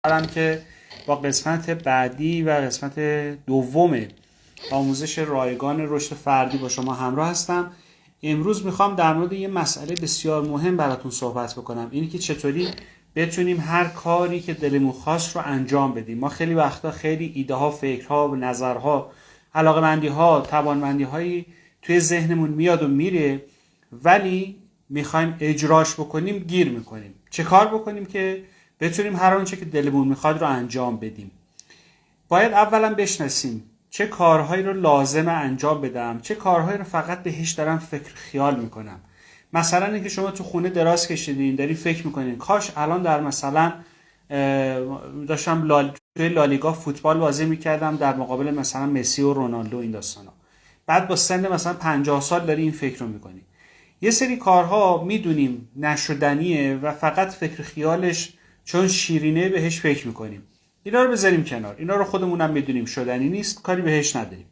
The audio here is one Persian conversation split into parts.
خوشحالم که با قسمت بعدی و قسمت دوم آموزش رایگان رشد فردی با شما همراه هستم. امروز میخوام در مورد یه مسئله بسیار مهم براتون صحبت بکنم، اینی که چطوری بتونیم هر کاری که دلمون خواست رو انجام بدیم. ما خیلی وقتا خیلی ایده ها، فکرها، نظرها، علاقمندی ها، توانمندی هایی توی ذهنمون میاد و میره، ولی میخوایم اجراش بکنیم گیر میکنیم. چه کار بکنیم که بتونیم هر آنچه که دلمون میخواد رو انجام بدیم؟ باید اولا بشناسیم چه کارهایی رو لازمه انجام بدم، چه کارهایی رو فقط بهش دارم فکر خیال میکنم. مثلا اینکه شما تو خونه دراز کشیدین، داری فکر میکنین کاش الان در مثلا داشتم توی لالیگا فوتبال بازی میکردم در مقابل مثلا مسی و رونالدو، این داستانا. بعد با سن مثلا 50 سال داری این فکر رو میکنی. یه سری کارها میدونیم نشدنیه و فقط فکر خیالش چون شیرینه بهش فکر میکنیم. اینا رو بذاریم کنار، اینا رو خودمونم میدونیم شدنی نیست، کاری بهش نداریم.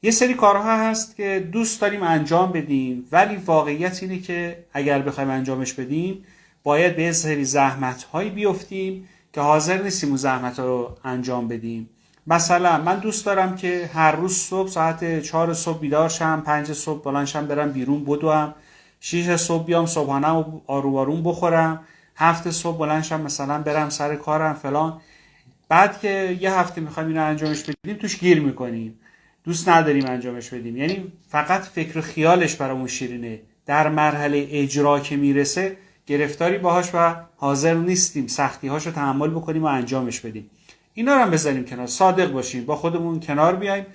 یه سری کارها هست که دوست داریم انجام بدیم، ولی واقعیت اینه که اگر بخوایم انجامش بدیم باید به یه سری زحمت‌هایی بیفتیم که حاضر نیستیم اون زحمت‌ها رو انجام بدیم. مثلا من دوست دارم که هر روز صبح ساعت 4 صبح بیدار شم، 5 صبح بلند شم برم بیرون بدوم، 6 صبح بیام صبحانه و آروم آروم بخورم، 7 صبح بلند شم مثلا برم سر کارم فلان. بعد که یه هفته میخوایم اینو انجامش بدیم توش گیر میکنیم، دوست نداریم انجامش بدیم. یعنی فقط فکر خیالش برامون شیرینه، در مرحله اجرا که میرسه گرفتاری باهاش و حاضر نیستیم سختی‌هاشو تحمل بکنیم و انجامش بدیم. اینا رو هم بذاریم کنار، صادق باشیم با خودمون، کنار بیایم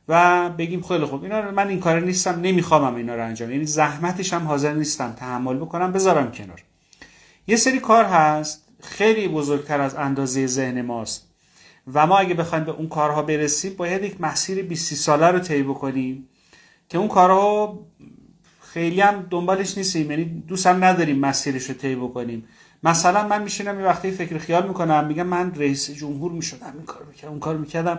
و بگیم خیلی خوب اینا رو من این کار نیستم، نمیخوام اینا رو انجام، یعنی زحمتش هم حاضر نیستم تحمل بکنم، بذارم کنار. یه سری کار هست خیلی بزرگتر از اندازه ذهن ماست و ما اگه بخوایم به اون کارها برسیم باید یک مسیر 20 ساله رو طی بکنیم که اون کارها خیلی هم دنبالش نیستیم، یعنی دوست هم نداریم مسیرش رو طی بکنیم. مثلا من میشینم یه وقتی فکر خیال میکنم، میگم من رئیس جمهور میشدم، این کارو میکردم، اون کارو میکردم.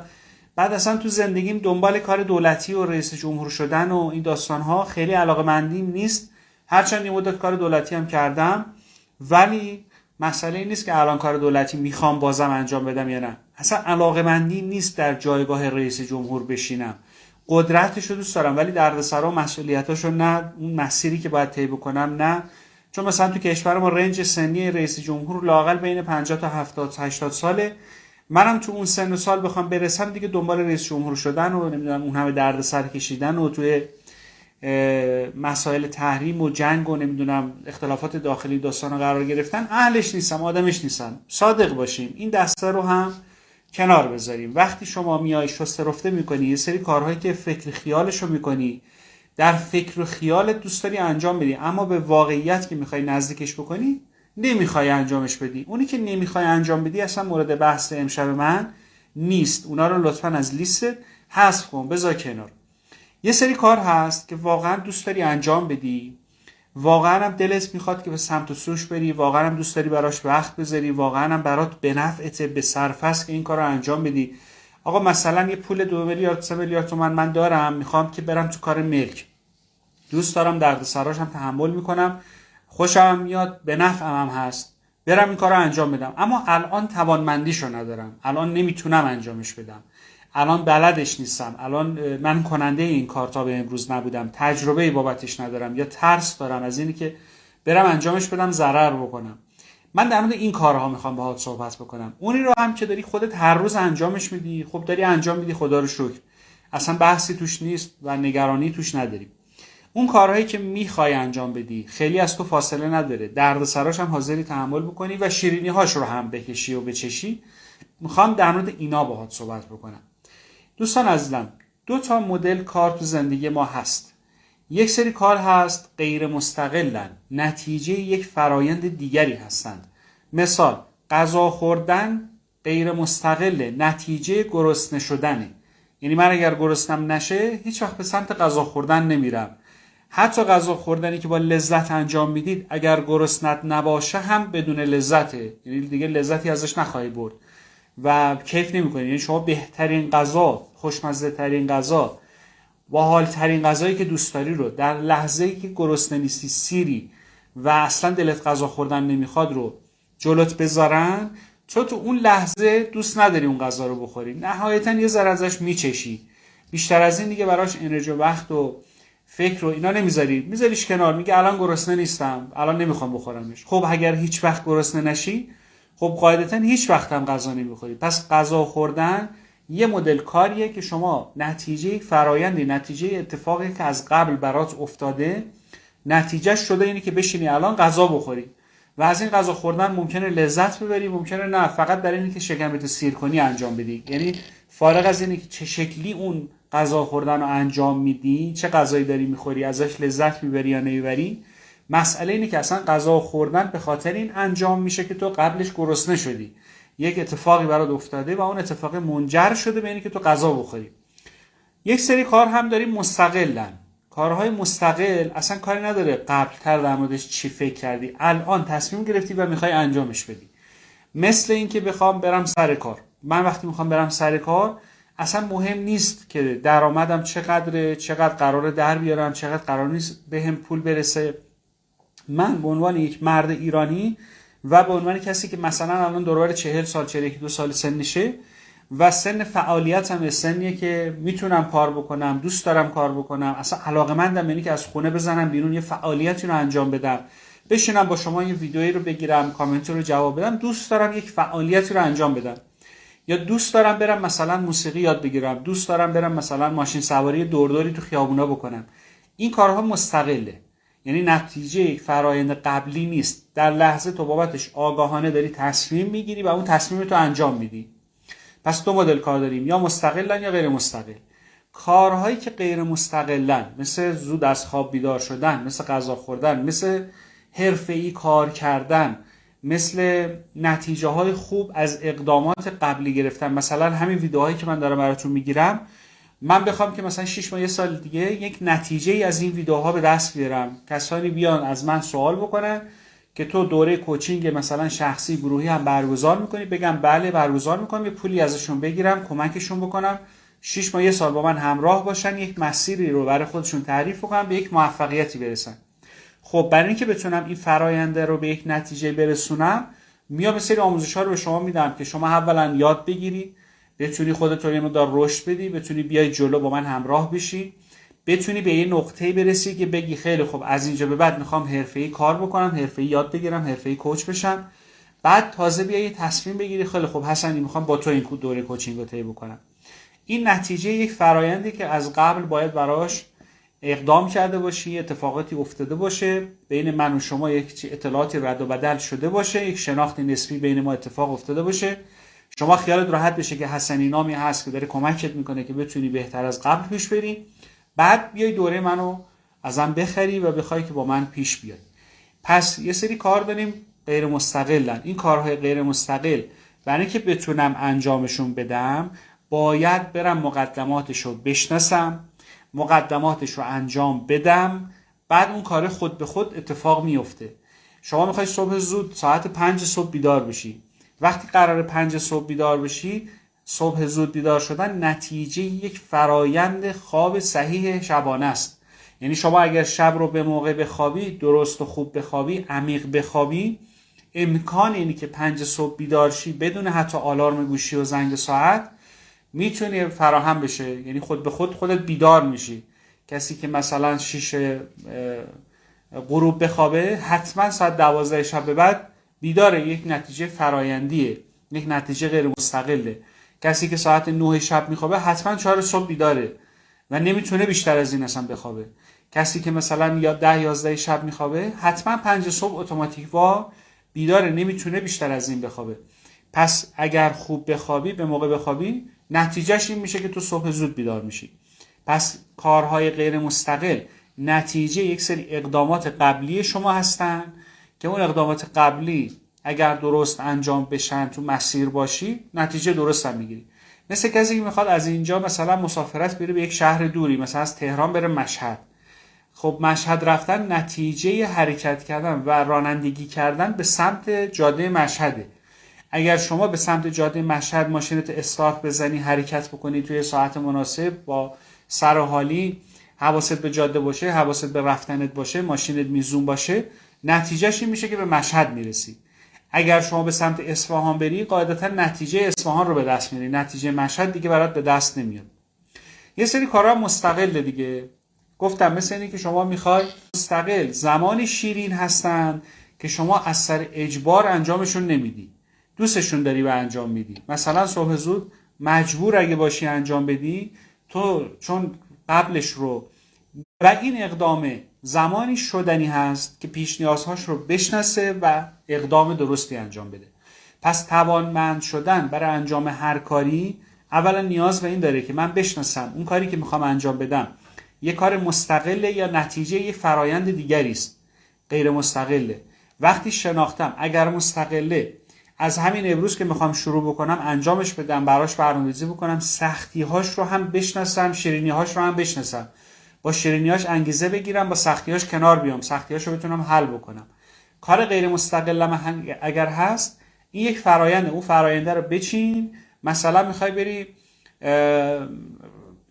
بعد اصلا تو زندگیم دنبال کار دولتی و رئیس جمهور شدن و این داستانها خیلی علاقه‌مندیم نیست، هرچند این مدت کار دولتی هم کردم، ولی مسئله این نیست که الان کار دولتی میخوام بازم انجام بدم یا نه. اصلا علاقه‌مندی نیست در جایگاه رئیس جمهور بشینم. قدرتش رو دوست دارم ولی دردسرا و مسئولیتاشو نه، اون مسیری که باید طی بکنم نه. چون مثلا تو کشور ما رنج سنی رئیس جمهور لااقل بین 50 تا 70 80 ساله. منم تو اون سن و سال بخوام برسم دیگه دنبال رئیس جمهور شدن و نمیدونم اون همه دردسر کشیدن و توی مسائل تحریم و جنگ و نمیدونم اختلافات داخلی داستان قرار گرفتن اهلش نیستم، آدمش نیستم. صادق باشیم، این دسته رو هم کنار بذاریم. وقتی شما میای شسته رفته میکنی یه سری کارهایی که فکر خیالشو میکنی، در فکر و خیالت دوست داری انجام بدی، اما به واقعیت که میخوای نزدیکش بکنی نمیخوای انجامش بدی. اونی که نمیخوای انجام بدی اصلا مورد بحث امشب من نیست، اونا رو لطفاً از لیستت حذف کن، بذار کنار. یه سری کار هست که واقعا دوست داری انجام بدی، واقعا هم دلت میخواد که به سمت و سوش بری، واقعا هم دوست داری براش وقت بذاری، واقعا هم برات به نفعته، به صرفه است که این کار رو انجام بدی. آقا مثلا یه پول 2 میلیارد 3 میلیارد تومان من دارم، میخوام که برم تو کار ملک، دوست دارم دردسراش هم تحمل میکنم، خوشم میاد، به نفعم هم هست، برم این کار رو انجام بدم، اما الان توانمندیشو ندارم، الان نمیتونم انجامش بدم، الان بلدش نیستم، الان من کننده این کار تا به امروز نبودم، تجربه بابتش ندارم، یا ترس دارم از اینی که برم انجامش بدم ضرر بکنم. من در مورد این کارها میخوام باهات صحبت بکنم. اونی رو هم که داری خودت هر روز انجامش میدی، خب داری انجام میدی، خدا رو شکر، اصلا بحثی توش نیست و نگرانی توش نداری. اون کارهایی که میخوای انجام بدی خیلی از تو فاصله نداره، دردسراش هم حاضری تحمل بکنی و شیرینی هاش رو هم بکشی و بچشی، میخوام در مورد اینا باهات صحبت بکنم. دوستان عزیزم، 2 تا مدل کار تو زندگی ما هست. یک سری کار هست غیر مستقلن، نتیجه یک فرایند دیگری هستند. مثال غذا خوردن غیر مستقله، نتیجه گرسنه شدنه. یعنی من اگر گرسنم نشه هیچ وقت به سمت غذا خوردن نمیرم. حتی غذا خوردنی که با لذت انجام میدید اگر گرسنت نباشه هم بدون لذته، یعنی دیگه لذتی ازش نخواهی برد و کیف نمی‌کنی. یعنی شما بهترین غذا، خوشمزه ترین غذا، باحال ترین غذایی که دوست داری رو در لحظه‌ای که گرسنه نیستی، سیری و اصلا دلت غذا خوردن نمیخواد رو جلوت بذارن، تو تو اون لحظه دوست نداری اون غذا رو بخوری، نهایتا یه ذره ازش میچشی، بیشتر از این دیگه براش انرژی و وقت و فکر و اینا نمیذاری، میذاریش کنار، میگه الان گرسنه نیستم، الان نمیخوام بخورمش. خب اگر هیچ وقت گرسنه نشی، خب قاعدتا هیچ وقت هم غذا نمیخوری. پس غذا خوردن یه مدل کاریه که شما نتیجه فرایندی، نتیجه اتفاقی که از قبل برات افتاده، نتیجه شده اینه که بشینی الان غذا بخوری و از این غذا خوردن ممکنه لذت ببری، ممکنه نه، فقط برای اینکه شکمت سیر کنی انجام بدی. یعنی فارغ از اینکه چه شکلی اون غذا خوردن رو انجام میدی، چه غذایی داری میخوری، ازش لذت میبری یا نمیبری، مسئله اینه که اصلا غذا خوردن به خاطر این انجام میشه که تو قبلش گرسنه شدی، یک اتفاقی برات افتاده و اون اتفاق منجر شده به اینکه تو غذا بخوری. یک سری کار هم داریم مستقلن. کارهای مستقل اصلا کاری نداره قبلتر در موردش چی فکر کردی، الان تصمیم گرفتی و میخوای انجامش بدی. مثل این که بخوام برم سر کار، من وقتی میخوام برم سر کار اصلا مهم نیست که درآمدم چقدره، چقدر قراره در بیارم، چقدر قرار نیست بهم پول برسه. من به عنوان یک مرد ایرانی و به عنوان کسی که مثلا الان دوربر 40 سال 42 سال سنشه و سن فعالیتم سنیه که میتونم کار بکنم، دوست دارم کار بکنم، اصلا علاقه‌مندم یعنی که از خونه بزنم بیرون، یه فعالیتی رو انجام بدم، بشینم با شما یه ویدئویی رو بگیرم، کامنت رو جواب بدم، دوست دارم یک فعالیتی رو انجام بدم، یا دوست دارم برم مثلا موسیقی یاد بگیرم، دوست دارم برم مثلا ماشین سواری دوردوری تو خیابونا بکنم. این کارها مستقله، یعنی نتیجه یک فرایند قبلی نیست، در لحظه تو بابتش آگاهانه داری تصمیم میگیری و اون تصمیم تو انجام میدی. پس دو مدل کار داریم، یا مستقلن یا غیر مستقل. کارهایی که غیر مستقلن، مثل زود از خواب بیدار شدن، مثل غذا خوردن، مثل حرفه‌ای کار کردن، مثل نتیجه های خوب از اقدامات قبلی گرفتن، مثلا همین ویدیوهایی که من دارم براتون میگیرم، من بخوام که مثلا 6 ماه یه سال دیگه یک نتیجه ای از این ویدیوها به دست بیارم، کسانی بیان از من سوال بکنن که تو دوره کوچینگ مثلا شخصی گروهی هم برگزار میکنی، بگم بله برگزار میکنم، یه پولی ازشون بگیرم، کمکشون بکنم 6 ماه یه سال با من همراه باشن، یک مسیری رو برای خودشون تعریف بکنم، به یک موفقیتی برسن. خب برای اینکه بتونم این فراینده رو به یک نتیجه برسونم، میام سری آموزش‌ها رو به شما میدم که شما اولا یاد بگیری، بتونی خودت رو یه مقدار رشد بدی، بتونی بیای جلو با من همراه بشی، بتونی به یه نقطه‌ای برسی که بگی خیلی خب از اینجا به بعد میخوام حرفه‌ای کار بکنم، حرفه‌ای یاد بگیرم، حرفه‌ای کوچ بشم. بعد تازه بیای تصمیم بگیری خیلی خب حسنی میخوام با تو این دوره کوچینگ رو طی بکنم. این نتیجه یک فرایندی که از قبل باید براش اقدام کرده باشی، اتفاقاتی افتاده باشه، بین من و شما یک اطلاعاتی رد و بدل شده باشه، یک شناخت نسبی بین ما اتفاق افتاده باشه، شما خیالت راحت بشه که حسنی نامی هست که داره کمکت میکنه که بتونی بهتر از قبل پیش بری، بعد بیای دوره منو ازم بخری و بخوای که با من پیش بیای. پس یه سری کار داریم غیر مستقلن. این کارهای غیر مستقل برای اینکه بتونم انجامشون بدم باید برم مقدماتشو بشناسم، مقدماتش رو انجام بدم، بعد اون کار خود به خود اتفاق میفته. شما میخوای صبح زود ساعت 5 صبح بیدار بشی، وقتی قرار 5 صبح بیدار بشی، صبح زود بیدار شدن نتیجه یک فرایند خواب صحیح شبانه است. یعنی شما اگر شب رو به موقع بخوابی، درست و خوب بخوابی، عمیق بخوابی، امکان اینی که 5 صبح بیدار شی بدون حتی آلارم گوشی و زنگ ساعت میتونه فراهم بشه. یعنی خود به خود خودت بیدار میشی. کسی که مثلا 6 غروب بخوابه حتما ساعت 12 شب به بعد بیداره، یک نتیجه فرایندیه، یک نتیجه غیر مستقله. کسی که ساعت 9 شب میخوابه حتما 4 صبح بیداره و نمیتونه بیشتر از این اصلا بخوابه. کسی که مثلا یا 10-11 شب میخوابه حتما 5 صبح اتوماتیک وا بیداره، نمیتونه بیشتر از این بخوابه. پس اگر خوب بخوابی، به موقع بخوابی، نتیجهش این میشه که تو صبح زود بیدار میشی. پس کارهای غیر مستقل نتیجه یک سری اقدامات قبلی شما هستن که اون اقدامات قبلی اگر درست انجام بشن، تو مسیر باشی، نتیجه درست هم میگیری. مثل کسی که میخواد از اینجا مثلا مسافرت بره به یک شهر دوری، مثلا از تهران بره مشهد. خب مشهد رفتن نتیجه حرکت کردن و رانندگی کردن به سمت جاده مشهده. اگر شما به سمت جاده مشهد ماشینت استارت بزنی، حرکت بکنی توی ساعت مناسب، با سر و حالی، حواست به جاده باشه، حواست به رفتنت باشه، ماشینت میزون باشه، نتیجهش این میشه که به مشهد میرسی. اگر شما به سمت اصفهان بری قاعدتا نتیجه اصفهان رو به دست میاری، نتیجه مشهد دیگه برات به دست نمیاد. یه سری کارها مستقله دیگه. گفتم مثل اینی که شما میخوای مستقل زمانی شیرین هستن که شما از سر اجبار انجامشون نمیدی، دوستشون داری و انجام میدی. مثلا صبح زود مجبور اگه باشی انجام بدی، تو چون قبلش رو و این اقدام زمانی شدنی هست که پیش نیازهاش رو بشناسه و اقدام درستی انجام بده. پس توانمند شدن برای انجام هر کاری اولا نیاز به این داره که من بشناسم اون کاری که میخوام انجام بدم یه کار مستقله یا نتیجه یه فرایند دیگری است، غیر مستقله. وقتی شناختم اگر مستقله، از همین امروز که میخوام شروع بکنم انجامش بدم، براش برنامه‌ریزی بکنم، سختی‌هاش رو هم بشناسم، شیرینی‌هاش رو هم بشناسم، با شیرینی‌هاش انگیزه بگیرم، با سختی‌هاش کنار بیام، سختی‌هاش رو بتونم حل بکنم. کار غیر مستقلم اگر هست، این یک فراینده، اون فراینده رو بچین. مثلا میخوای بری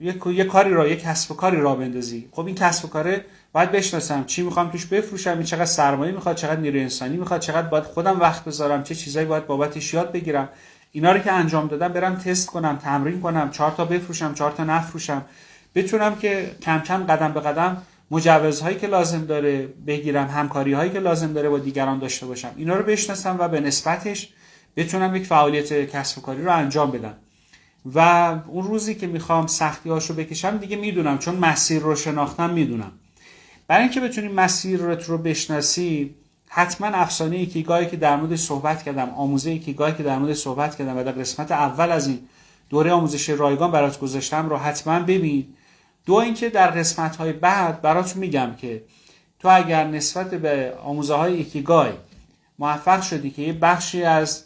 یک کاری را، یک کسب و کاری را بندازی، خب این کسب و کاره باید بشناسم چی میخوام توش بفروشم، این چقدر سرمایه میخواد، چقدر نیروی انسانی میخواد، چقدر باید خودم وقت بذارم، چه چیزایی باید بابتش یاد بگیرم. اینا رو که انجام دادم برم تست کنم، تمرین کنم، 4 تا بفروشم 4 تا نفروشم، بتونم که کم کم قدم به قدم مجوزهایی که لازم داره بگیرم، همکاری هایی که لازم داره با دیگران داشته باشم، اینا رو بشناسم و به نسبتش بتونم یک فعالیت کسب و کاری رو انجام بدم. و اون روزی که میخوام سختی‌هاشو بکشم دیگه میدونم، چون مسیر رو شناختم میدونم. برای اینکه بتونی مسیر رو بشناسی، حتما افسانه ایکیگای که در موردش صحبت کردم، آموزه ایکیگای که در موردش صحبت کردم و در قسمت اول از این دوره آموزش رایگان برات گذاشتم رو حتما ببین. دو اینکه در قسمت‌های بعد برات میگم که تو اگر نسبت به آموزه‌های ایکیگای موفق شدی که یه بخشی از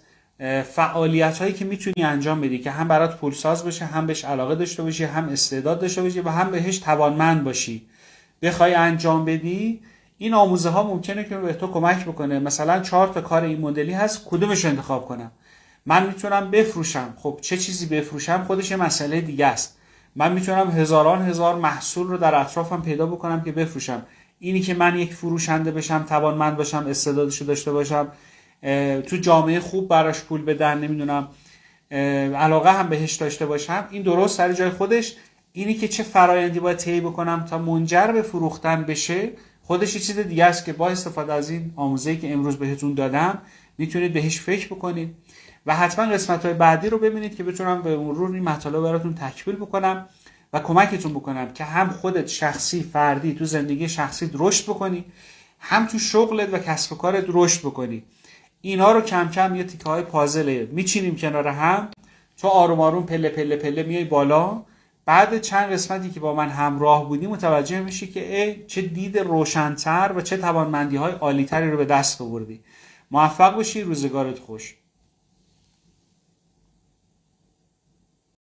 فعالیت هایی که میتونی انجام بدی که هم برات پولساز باشه، هم بهش علاقه داشته باشی، هم استعداد داشته باشی و هم بهش توانمند باشی، بخوای انجام بدی، این آموزه ها ممکنه که به تو کمک بکنه. مثلا 4 تا کار این مدلی هست، کدومش رو انتخاب کنم؟ من میتونم بفروشم، خب چه چیزی بفروشم خودش یه مسئله دیگه است. من میتونم هزار محصول رو در اطرافم پیدا بکنم که بفروشم. اینی که من یک فروشنده بشم، توانمند باشم، استعدادشو داشته باشم، تو جامعه خوب براش پول بدن، نمیدونم علاقه هم بهش داشته باشم، این درست سر جای خودش. اینی که چه فرایندی باید طی بکنم تا منجر به فروختن بشه، خودش یه چیز دیگه است که با استفاده از این آموزه‌ای که امروز بهتون دادم میتونید بهش فکر بکنید. و حتما قسمت‌های بعدی رو ببینید که بتونم به مرور این مطالب براتون تکمیل بکنم و کمکتون بکنم که هم خودت شخصی فردی تو زندگی شخصی رشد بکنی، هم تو شغلت و کسب و کارت رشد بکنی. اینا رو کم کم یه تیکه های پازل میچینیم کنار هم، تو آروم آروم پله پله پله میای بالا. بعد چند قسمتی که با من همراه بودی متوجه میشی که چه دید روشن‌تر و چه توانمندی های عالی‌تری رو به دست آوردی. موفق باشی، روزگارت خوش.